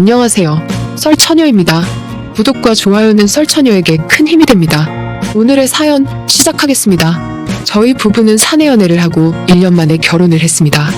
안녕하세요. 썰처녀입니다. 구독과 좋아요는 썰처녀에게 큰 힘이 됩니다. 오늘의 사연 시작하겠습니다. 저희 부부는 사내 연애를 하고 1년 만에 결혼을 했습니다.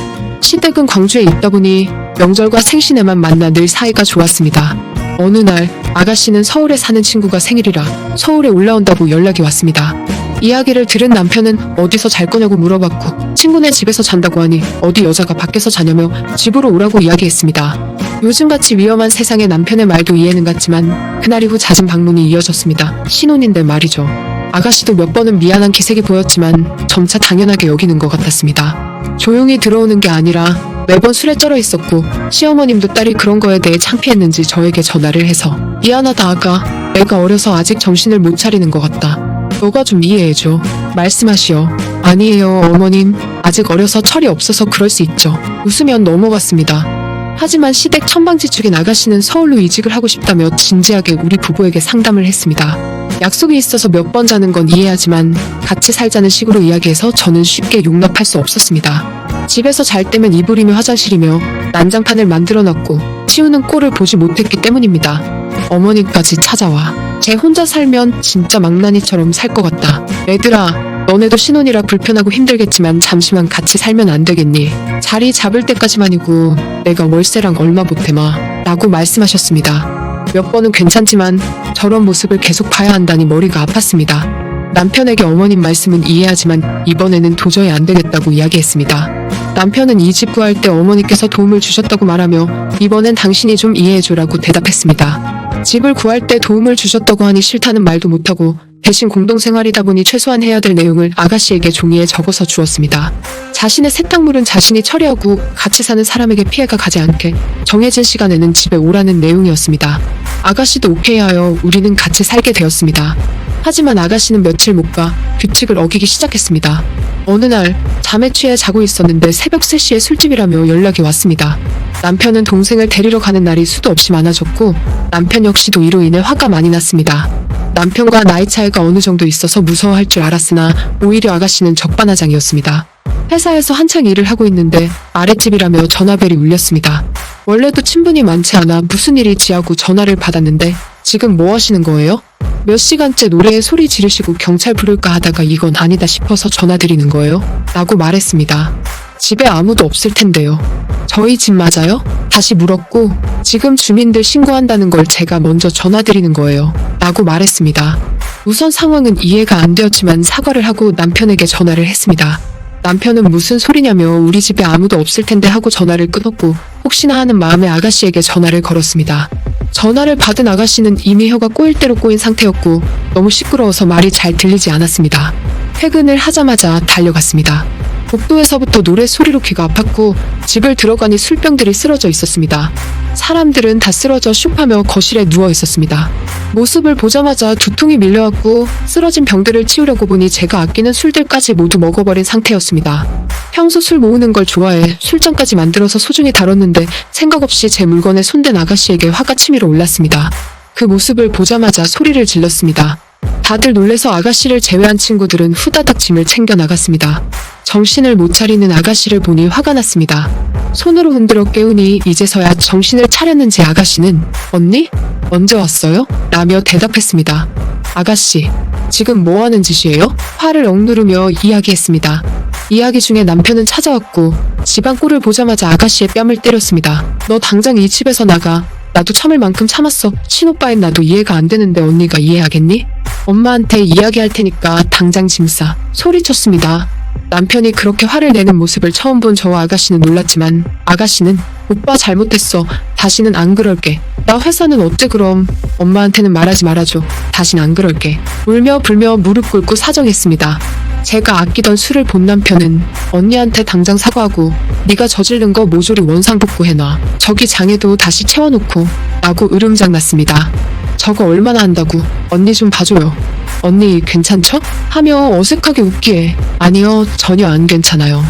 시댁은 광주에 있다 보니 명절과 생신에만 만나 늘 사이가 좋았습니다. 어느 날 아가씨는 서울에 사는 친구가 생일이라 서울에 올라온다고 연락이 왔습니다. 이야기를 들은 남편은 어디서 잘 거냐고 물어봤고 친구네 집에서 잔다고 하니 어디 여자가 밖에서 자냐며 집으로 오라고 이야기했습니다. 요즘같이 위험한 세상에 남편의 말도 이해는 갔지만 그날 이후 잦은 방문이 이어졌습니다. 신혼인데 말이죠. 아가씨도 몇 번은 미안한 기색이 보였지만 점차 당연하게 여기는 것 같았습니다. 조용히 들어오는 게 아니라 매번 술에 쩔어 있었고 시어머님도 딸이 그런 거에 대해 창피했는지 저에게 전화를 해서 미안하다 아가, 애가 어려서 아직 정신을 못 차리는 것 같다. 너가 좀 이해해줘. 말씀하시오. 아니에요 어머님, 아직 어려서 철이 없어서 그럴 수 있죠. 웃으면 넘어갔습니다. 하지만 시댁 천방지축인 아가씨는 서울로 이직을 하고 싶다며 진지하게 우리 부부에게 상담을 했습니다. 약속이 있어서 몇 번 자는 건 이해하지만 같이 살자는 식으로 이야기해서 저는 쉽게 용납할 수 없었습니다. 집에서 잘 때면 이불이며 화장실이며 난장판을 만들어놨고 치우는 꼴을 보지 못했기 때문입니다. 어머니까지 찾아와 쟤 혼자 살면 진짜 망나니처럼 살 것 같다. 애들아, 너네도 신혼이라 불편하고 힘들겠지만 잠시만 같이 살면 안 되겠니? 자리 잡을 때까지만이고 내가 월세랑 얼마 보태마 라고 말씀하셨습니다. 몇 번은 괜찮지만 저런 모습을 계속 봐야 한다니 머리가 아팠습니다. 남편에게 어머님 말씀은 이해하지만 이번에는 도저히 안 되겠다고 이야기했습니다. 남편은 이 집 구할 때 어머니께서 도움을 주셨다고 말하며 이번엔 당신이 좀 이해해줘라고 대답했습니다. 집을 구할 때 도움을 주셨다고 하니 싫다는 말도 못하고 대신 공동생활이다 보니 최소한 해야 될 내용을 아가씨에게 종이에 적어서 주었습니다. 자신의 세탁물은 자신이 처리하고 같이 사는 사람에게 피해가 가지 않게 정해진 시간에는 집에 오라는 내용이었습니다. 아가씨도 오케이하여 우리는 같이 살게 되었습니다. 하지만 아가씨는 며칠 못 가 규칙을 어기기 시작했습니다. 어느 날 잠에 취해 자고 있었는데 새벽 3시에 술집이라며 연락이 왔습니다. 남편은 동생을 데리러 가는 날이 수도 없이 많아졌고 남편 역시도 이로 인해 화가 많이 났습니다. 남편과 나이 차이가 어느 정도 있어서 무서워할 줄 알았으나 오히려 아가씨는 적반하장이었습니다. 회사에서 한창 일을 하고 있는데 아랫집이라며 전화벨이 울렸습니다. 원래도 친분이 많지 않아 무슨 일이지 하고 전화를 받았는데 지금 뭐 하시는 거예요? 몇 시간째 노래에 소리 지르시고 경찰 부를까 하다가 이건 아니다 싶어서 전화드리는 거예요? 라고 말했습니다. 집에 아무도 없을 텐데요. 저희 집 맞아요? 다시 물었고 지금 주민들 신고한다는 걸 제가 먼저 전화드리는 거예요. 라고 말했습니다. 우선 상황은 이해가 안 되었지만 사과를 하고 남편에게 전화를 했습니다. 남편은 무슨 소리냐며 우리 집에 아무도 없을 텐데 하고 전화를 끊었고 혹시나 하는 마음에 아가씨에게 전화를 걸었습니다. 전화를 받은 아가씨는 이미 혀가 꼬일 대로 꼬인 상태였고 너무 시끄러워서 말이 잘 들리지 않았습니다. 퇴근을 하자마자 달려갔습니다. 복도에서부터 노래 소리로 귀가 아팠고 집을 들어가니 술병들이 쓰러져 있었습니다. 사람들은 다 쓰러져 슉하며 거실에 누워 있었습니다. 모습을 보자마자 두통이 밀려왔고 쓰러진 병들을 치우려고 보니 제가 아끼는 술들까지 모두 먹어버린 상태였습니다. 평소 술 모으는 걸 좋아해 술잔까지 만들어서 소중히 다뤘는데 생각 없이 제 물건에 손댄 아가씨에게 화가 치밀어 올랐습니다. 그 모습을 보자마자 소리를 질렀습니다. 다들 놀래서 아가씨를 제외한 친구들은 후다닥 짐을 챙겨 나갔습니다. 정신을 못 차리는 아가씨를 보니 화가 났습니다. 손으로 흔들어 깨우니 이제서야 정신을 차렸는지 아가씨는 언니? 언제 왔어요? 라며 대답했습니다. 아가씨, 지금 뭐 하는 짓이에요? 화를 억누르며 이야기했습니다. 이야기 중에 남편은 찾아왔고 집안 꼴을 보자마자 아가씨의 뺨을 때렸습니다. 너 당장 이 집에서 나가. 나도 참을 만큼 참았어. 친오빠인 나도 이해가 안 되는데 언니가 이해하겠니? 엄마한테 이야기할 테니까 당장 짐 싸. 소리쳤습니다. 남편이 그렇게 화를 내는 모습을 처음 본 저와 아가씨는 놀랐지만 아가씨는 오빠 잘못했어. 다시는 안 그럴게. 나 회사는 어때 그럼? 엄마한테는 말하지 말아줘. 다신 안 그럴게. 울며 불며 무릎 꿇고 사정했습니다. 제가 아끼던 술을 본 남편은 언니한테 당장 사과하고 네가 저지른 거 모조리 원상복구해놔. 저기 장에도 다시 채워놓고 라고 으름장났습니다. 저거 얼마나 한다고. 언니 좀 봐줘요. 언니 괜찮죠? 하며 어색하게 웃기에 아니요 전혀 안 괜찮아요.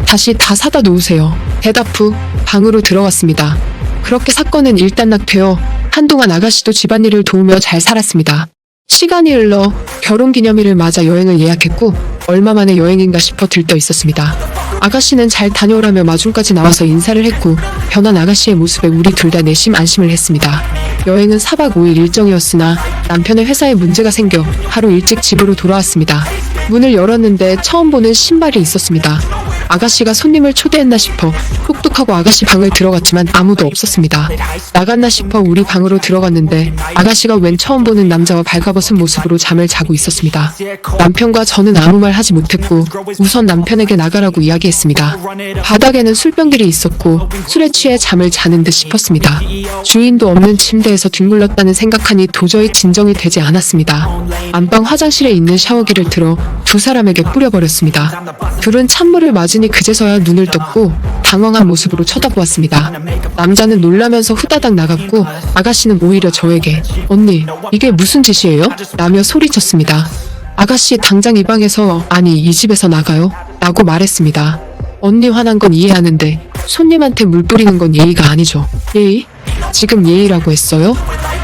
다시 다 사다 놓으세요. 대답 후 방으로 들어갔습니다. 그렇게 사건은 일단락되어 한동안 아가씨도 집안일을 도우며 잘 살았습니다. 시간이 흘러 결혼기념일을 맞아 여행을 예약했고 얼마 만에 여행인가 싶어 들떠 있었습니다. 아가씨는 잘 다녀오라며 마중까지 나와서 인사를 했고 변한 아가씨의 모습에 우리 둘 다 내심 안심을 했습니다. 여행은 4박 5일 일정이었으나 남편의 회사에 문제가 생겨 하루 일찍 집으로 돌아왔습니다. 문을 열었는데 처음 보는 신발이 있었습니다. 아가씨가 손님을 초대했나 싶어 똑똑하고 아가씨 방을 들어갔지만 아무도 없었습니다. 나갔나 싶어 우리 방으로 들어갔는데 아가씨가 웬 처음 보는 남자와 발가벗은 모습으로 잠을 자고 있었습니다. 남편과 저는 아무 말 하지 못했고 우선 남편에게 나가라고 이야기했습니다. 바닥에는 술병들이 있었고 술에 취해 잠을 자는 듯 싶었습니다. 주인도 없는 침대에서 뒹굴렀다는 생각하니 도저히 진정이 되지 않았습니다. 안방 화장실에 있는 샤워기를 들어 두 사람에게 뿌려버렸습니다. 둘은 찬물을 맞으니 그제서야 눈을 떴고 당황한 모습으로 쳐다보았습니다. 남자는 놀라면서 후다닥 나갔고 아가씨는 오히려 저에게 "언니, 이게 무슨 짓이에요?" 라며 소리쳤습니다. 아가씨 당장 이 방에서 아니 이 집에서 나가요 라고 말했습니다. 언니 화난 건 이해하는데 손님한테 물 뿌리는 건 예의가 아니죠. 예의? 지금 예의라고 했어요?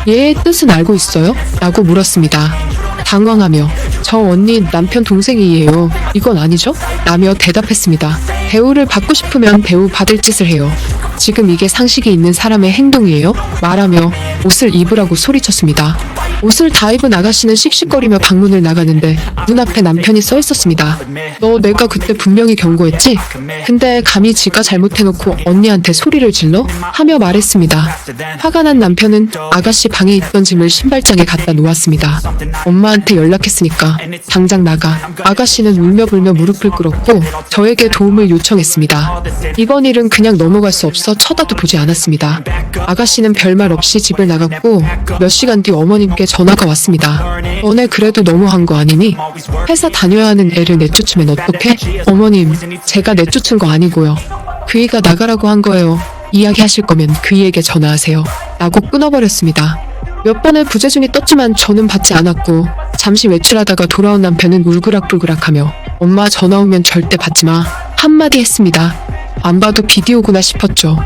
예의 뜻은 알고 있어요? 라고 물었습니다. 당황하며 저 언니 남편 동생이에요. 이건 아니죠? 라며 대답했습니다. 대우를 받고 싶으면 대우 받을 짓을 해요. 지금 이게 상식이 있는 사람의 행동이에요? 말하며 옷을 입으라고 소리쳤습니다. 옷을 다 입은 아가씨는 씩씩거리며 방문을 나가는데 눈앞에 남편이 서 있었습니다. 너 내가 그때 분명히 경고했지? 근데 감히 지가 잘못해놓고 언니한테 소리를 질러? 하며 말했습니다. 화가 난 남편은 아가씨 방에 있던 짐을 신발장에 갖다 놓았습니다. 엄마한테 연락했으니까 당장 나가. 아가씨는 울며불며 무릎을 꿇었고 저에게 도움을 요청했습니다. 이번 일은 그냥 넘어갈 수 없어 쳐다도 보지 않았습니다. 아가씨는 별말 없이 집을 나갔고 몇 시간 뒤 어머님께 전화가 왔습니다. 너네 그래도 너무한 거 아니니? 회사 다녀야 하는 애를 내쫓으면 어떡해? 어머님, 제가 내쫓은 거 아니고요. 그이가 나가라고 한 거예요. 이야기하실 거면 그이에게 전화하세요. 라고 끊어버렸습니다. 몇 번의 부재중이 떴지만 저는 받지 않았고 잠시 외출하다가 돌아온 남편은 울그락불그락하며 엄마 전화 오면 절대 받지 마 한마디 했습니다. 안 봐도 비디오구나 싶었죠.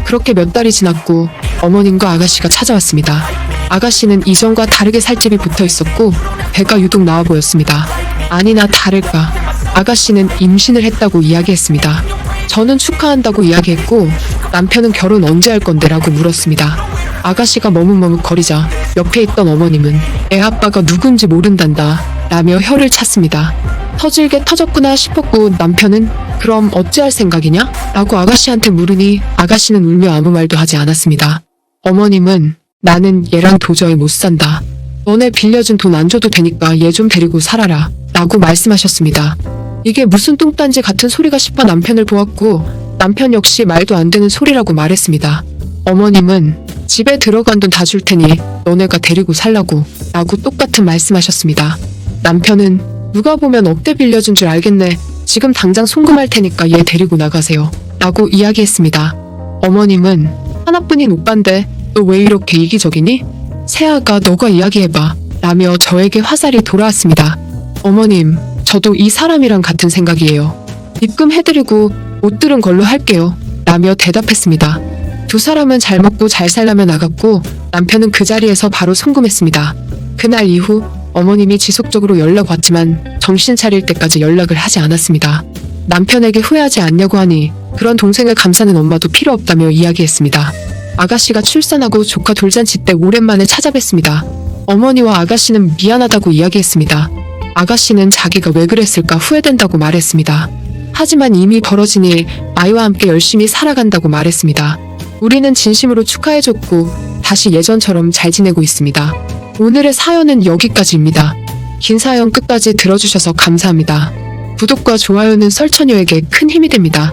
그렇게 몇 달이 지났고 어머님과 아가씨가 찾아왔습니다. 아가씨는 이전과 다르게 살집이 붙어 있었고 배가 유독 나와 보였습니다. 아니나 다를까 아가씨는 임신을 했다고 이야기했습니다. 저는 축하한다고 이야기했고 남편은 결혼 언제 할 건데 라고 물었습니다. 아가씨가 머뭇머뭇거리자 옆에 있던 어머님은 애 아빠가 누군지 모른단다 라며 혀를 찼습니다. 터질게 터졌구나 싶었고 남편은 그럼 어찌할 생각이냐? 라고 아가씨한테 물으니 아가씨는 울며 아무 말도 하지 않았습니다. 어머님은 나는 얘랑 도저히 못 산다. 너네 빌려준 돈 안 줘도 되니까 얘 좀 데리고 살아라 라고 말씀하셨습니다. 이게 무슨 뚱딴지 같은 소리가 싶어 남편을 보았고 남편 역시 말도 안 되는 소리라고 말했습니다. 어머님은 집에 들어간 돈 다 줄 테니 너네가 데리고 살라고 라고 똑같은 말씀하셨습니다. 남편은 누가 보면 억대 빌려준 줄 알겠네. 지금 당장 송금할 테니까 얘 데리고 나가세요 라고 이야기했습니다. 어머님은 하나뿐인 오빠인데 너 왜 이렇게 이기적이니? 세아가 너가 이야기해봐 라며 저에게 화살이 돌아왔습니다. 어머님, 저도 이 사람이랑 같은 생각이에요. 입금해드리고 못 들은 걸로 할게요 라며 대답했습니다. 두 사람은 잘 먹고 잘 살라며 나갔고 남편은 그 자리에서 바로 송금했습니다. 그날 이후 어머님이 지속적으로 연락 왔지만 정신 차릴 때까지 연락을 하지 않았습니다. 남편에게 후회하지 않냐고 하니 그런 동생을 감싸는 엄마도 필요 없다며 이야기했습니다. 아가씨가 출산하고 조카 돌잔치 때 오랜만에 찾아뵀습니다. 어머니와 아가씨는 미안하다고 이야기했습니다. 아가씨는 자기가 왜 그랬을까 후회된다고 말했습니다. 하지만 이미 벌어진 일, 아이와 함께 열심히 살아간다고 말했습니다. 우리는 진심으로 축하해줬고 다시 예전처럼 잘 지내고 있습니다. 오늘의 사연은 여기까지입니다. 긴 사연 끝까지 들어주셔서 감사합니다. 구독과 좋아요는 설처녀에게 큰 힘이 됩니다.